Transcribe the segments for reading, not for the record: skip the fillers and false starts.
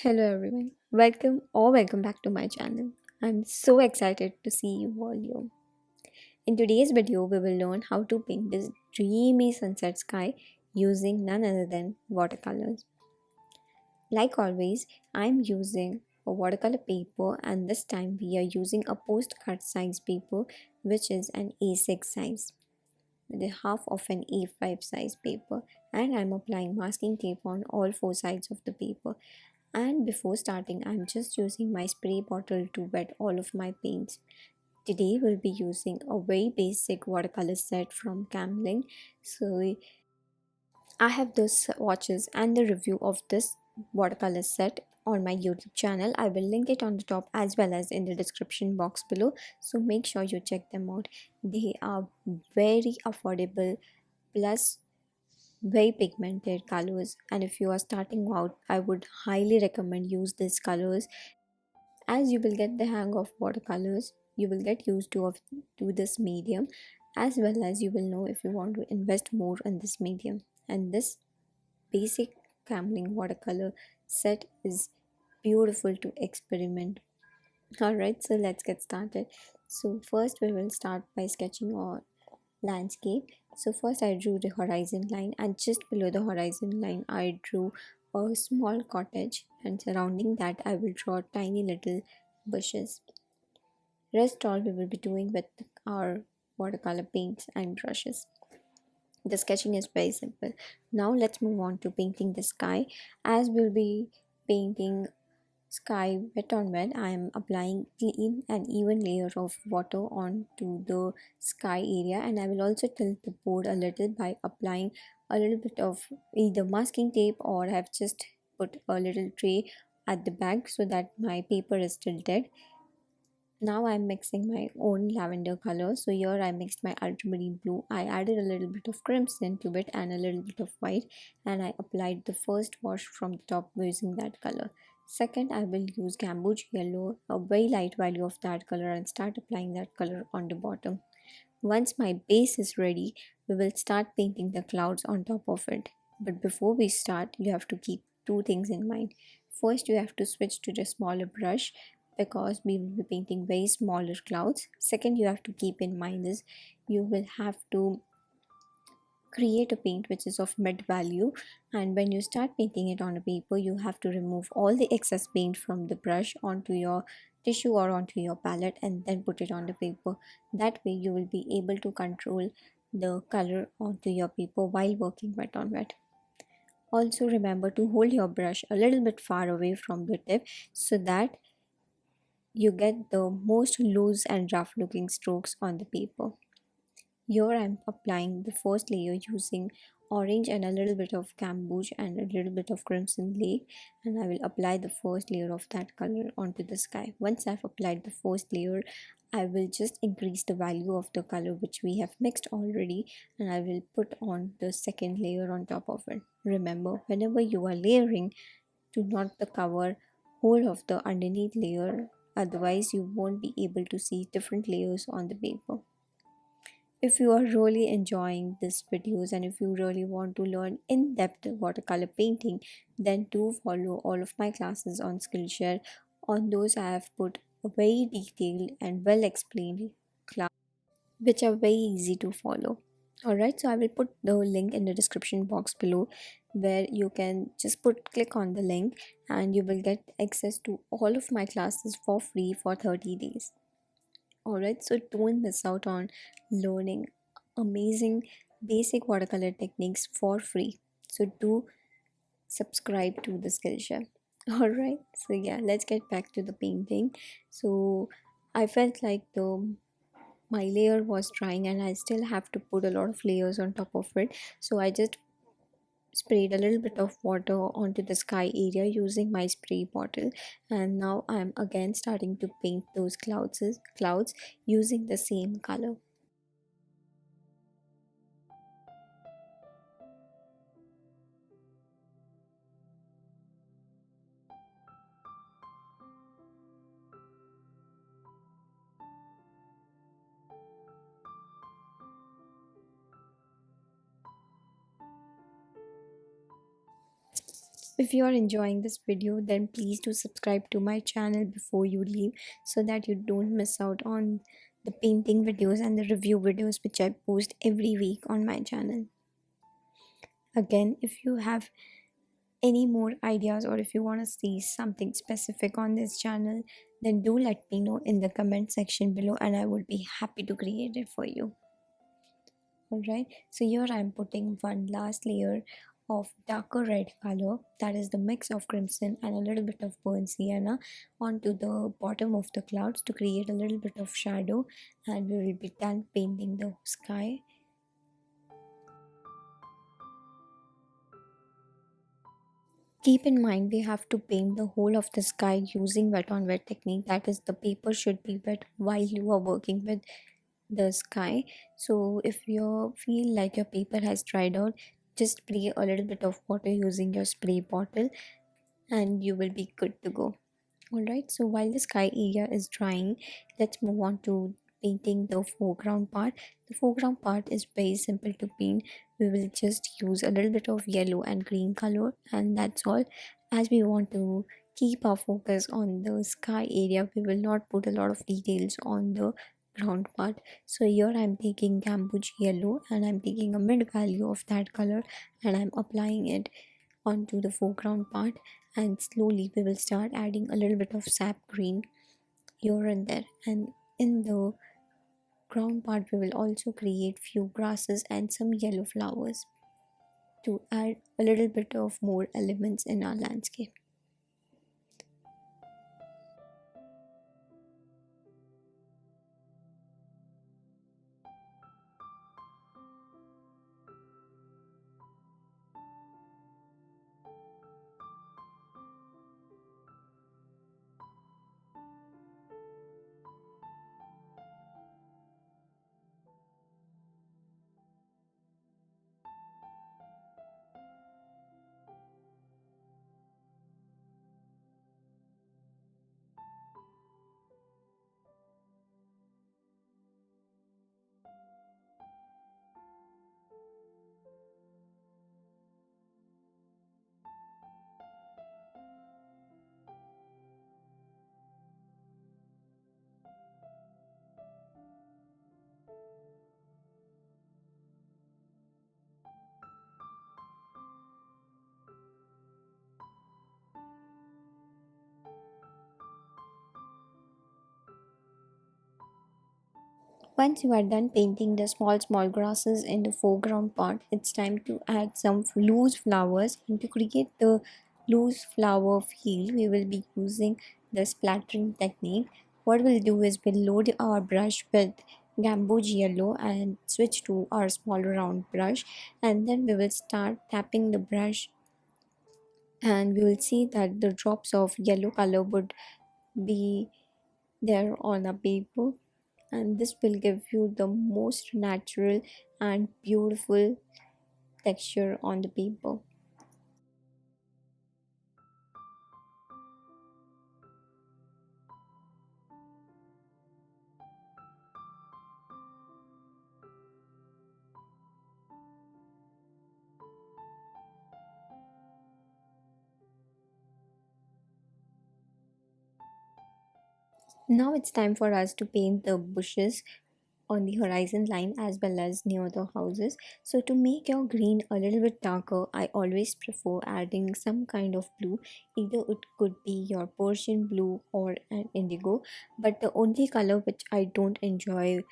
Hello everyone. Welcome back to my channel. I'm so excited to see you all here. In today's video, we will learn how to paint this dreamy sunset sky using none other than watercolors. Like always, I'm using a watercolor paper and this time we are using a postcard size paper which is an A6 size with a half of an A5 size paper, and I'm applying masking tape on all four sides of the paper. And before starting, I'm just using my spray bottle to wet all of my paints. Today we'll be using a very basic watercolor set from Camlin. So I have the swatches and the review of this watercolor set on my YouTube channel. I will link it on the top as well as in the description box below. So make sure you check them out. They are very affordable plus very pigmented colors, and if you are starting out, I would highly recommend use these colors. As you will get the hang of watercolors, you will get used to this medium, as well as you will know if you want to invest more in this medium. And this basic Camlin watercolor set is beautiful to experiment. Alright, so let's get started. So first we will start by sketching our landscape. So first I drew the horizon line, and just below the horizon line I drew a small cottage, and surrounding that I will draw tiny little bushes. Rest all we will be doing with our watercolor paints and brushes. The sketching is very simple. Now let's move on to painting the sky. As we'll be painting sky wet on wet, I am applying clean and even layer of water onto the sky area, and I will also tilt the board a little by applying a little bit of either masking tape, or I have just put a little tray at the back so that my paper is tilted. Now I'm mixing my own lavender color. So here I mixed my ultramarine blue. I added a little bit of crimson to it and a little bit of white, and I applied the first wash from the top using that color. Second, I will use gamboge yellow, a very light value of that color, and start applying that color on the bottom. Once my base is ready, we will start painting the clouds on top of it. But before we start, you have to keep two things in mind. First, you have to switch to the smaller brush because we will be painting very smaller clouds. Second, you have to keep in mind is you will have to create a paint which is of mid value, and when you start painting it on a paper you have to remove all the excess paint from the brush onto your tissue or onto your palette and then put it on the paper. That way you will be able to control the color onto your paper while working wet on wet. Also remember to hold your brush a little bit far away from the tip so that you get the most loose and rough looking strokes on the paper. Here I'm applying the first layer using orange and a little bit of camboose and a little bit of crimson lake, and I will apply the first layer of that color onto the sky. Once I've applied the first layer, I will just increase the value of the color which we have mixed already, and I will put on the second layer on top of it. Remember, whenever you are layering, do not the cover whole of the underneath layer, otherwise you won't be able to see different layers on the paper. If you are really enjoying these videos and if you really want to learn in-depth watercolor painting, then do follow all of my classes on Skillshare. On those I have put a very detailed and well explained class which are very easy to follow. Alright, so I will put the link in the description box below where you can just click on the link and you will get access to all of my classes for free for 30 days. Alright, so don't miss out on learning amazing basic watercolor techniques for free. So do subscribe to the Skillshare. Alright, so yeah, let's get back to the painting. So I felt like the my layer was drying and I still have to put a lot of layers on top of it. So I just sprayed a little bit of water onto the sky area using my spray bottle, and now I'm again starting to paint those clouds using the same color. If you are enjoying this video, then please do subscribe to my channel before you leave so that you don't miss out on the painting videos and the review videos which I post every week on my channel. Again, if you have any more ideas or if you want to see something specific on this channel, then do let me know in the comment section below and I would be happy to create it for you. Alright, so here I'm putting one last layer of darker red color, that is the mix of crimson and a little bit of burnt sienna, onto the bottom of the clouds to create a little bit of shadow, and we will be done painting the sky. Keep in mind we have to paint the whole of the sky using wet on wet technique, that is the paper should be wet while you are working with the sky. So if you feel like your paper has dried out, just spray a little bit of water using your spray bottle and you will be good to go. Alright, so while the sky area is drying, let's move on to painting the foreground part. The foreground part is very simple to paint. We will just use a little bit of yellow and green color and that's all. As we want to keep our focus on the sky area, we will not put a lot of details on the ground part. So here I'm taking gambuge yellow and I'm taking a mid value of that color and I'm applying it onto the foreground part, and slowly we will start adding a little bit of sap green here and there, and in the ground part we will also create few grasses and some yellow flowers to add a little bit of more elements in our landscape. Once you are done painting the small grasses in the foreground part, it's time to add some loose flowers, and to create the loose flower feel we will be using the splattering technique. What we'll do is we'll load our brush with gamboge yellow and switch to our small round brush, and then we will start tapping the brush, and we will see that the drops of yellow color would be there on a paper, and this will give you the most natural and beautiful texture on the paper. Now it's time for us to paint the bushes on the horizon line as well as near the houses. So to make your green a little bit darker, I always prefer adding some kind of blue. Either it could be your Persian blue or an indigo, but the only color which I don't enjoy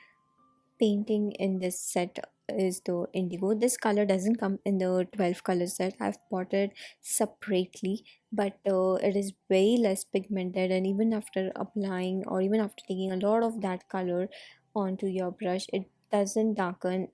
painting in this set is the indigo. This color doesn't come in the 12 color set. I've bought it separately, but it is way less pigmented, and even after applying or even after taking a lot of that color onto your brush, it doesn't darken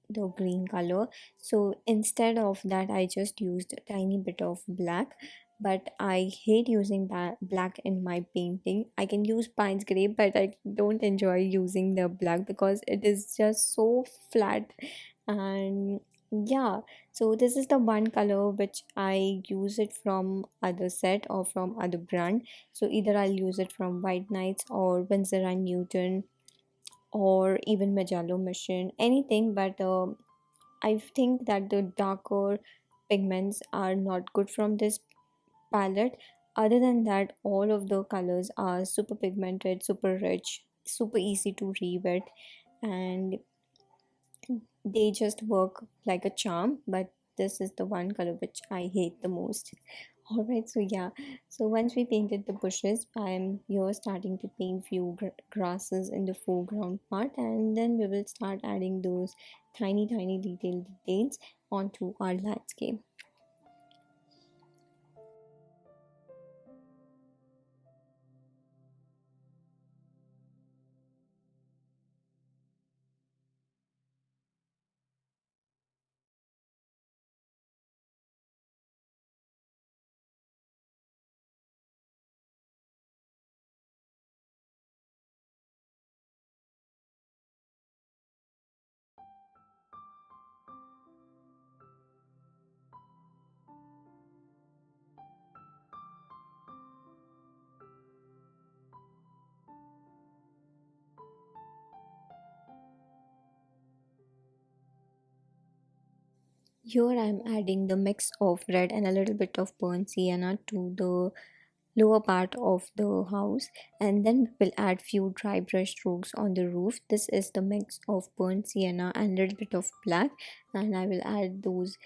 the green color. So instead of that I just used a tiny bit of black, but I hate using black in my painting. I can use Pines gray, but I don't enjoy using the black because it is just so flat. And yeah, so this is the one color which I use it from other set or from other brand. So either I'll use it from White Nights or Winsor and Newton or even Majallo Mission, anything, but I think that the darker pigments are not good from this palette. Other than that, all of the colors are super pigmented, super rich, super easy to read with, and they just work like a charm. But this is the one color which I hate the most. All right, so yeah, so once we painted the bushes, I'm here starting to paint few grasses in the foreground part, and then we will start adding those tiny tiny details onto our landscape. Here I'm adding the mix of red and a little bit of burnt sienna to the lower part of the house, and then we'll add few dry brush strokes on the roof. This is the mix of burnt sienna and little bit of black, and I will add those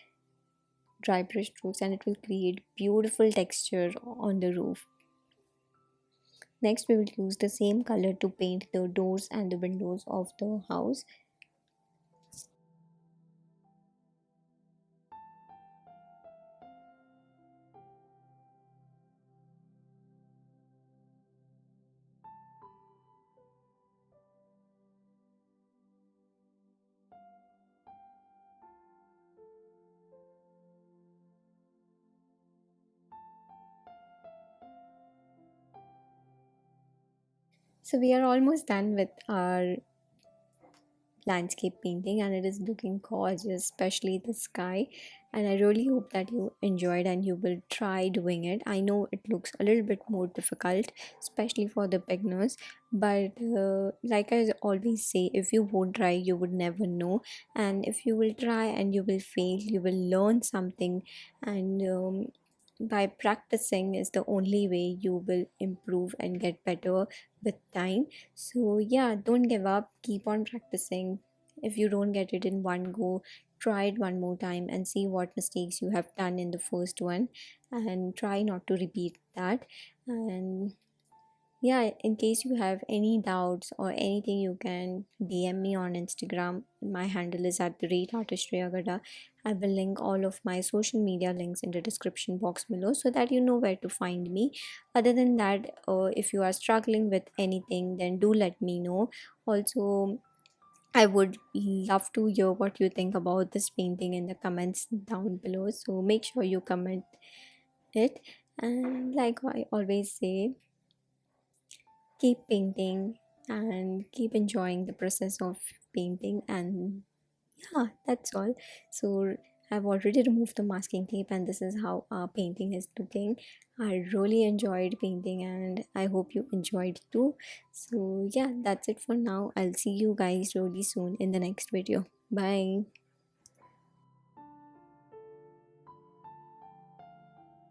dry brush strokes and it will create beautiful texture on the roof. Next we will use the same color to paint the doors and the windows of the house. So we are almost done with our landscape painting and it is looking gorgeous, especially the sky. And I really hope that you enjoyed and you will try doing it. I know it looks a little bit more difficult, especially for the beginners, but like I always say, if you won't try you would never know, and if you will try and you will fail, you will learn something. And by practicing is the only way you will improve and get better with time. So yeah, don't give up, keep on practicing. If you don't get it in one go, try it one more time and see what mistakes you have done in the first one, and try not to repeat that. And yeah, in case you have any doubts or anything, you can DM me on Instagram. My handle is at the rate artistryagada. I will link all of my social media links in the description box below so that you know where to find me. Other than that, if you are struggling with anything, then do let me know. Also, I would love to hear what you think about this painting in the comments down below. So make sure you comment it. And like I always say, keep painting and keep enjoying the process of painting. And yeah, that's all. So I've already removed the masking tape and this is how our painting is looking. I really enjoyed painting and I hope you enjoyed too. So yeah, that's it for now. I'll see you guys really soon in the next video. Bye.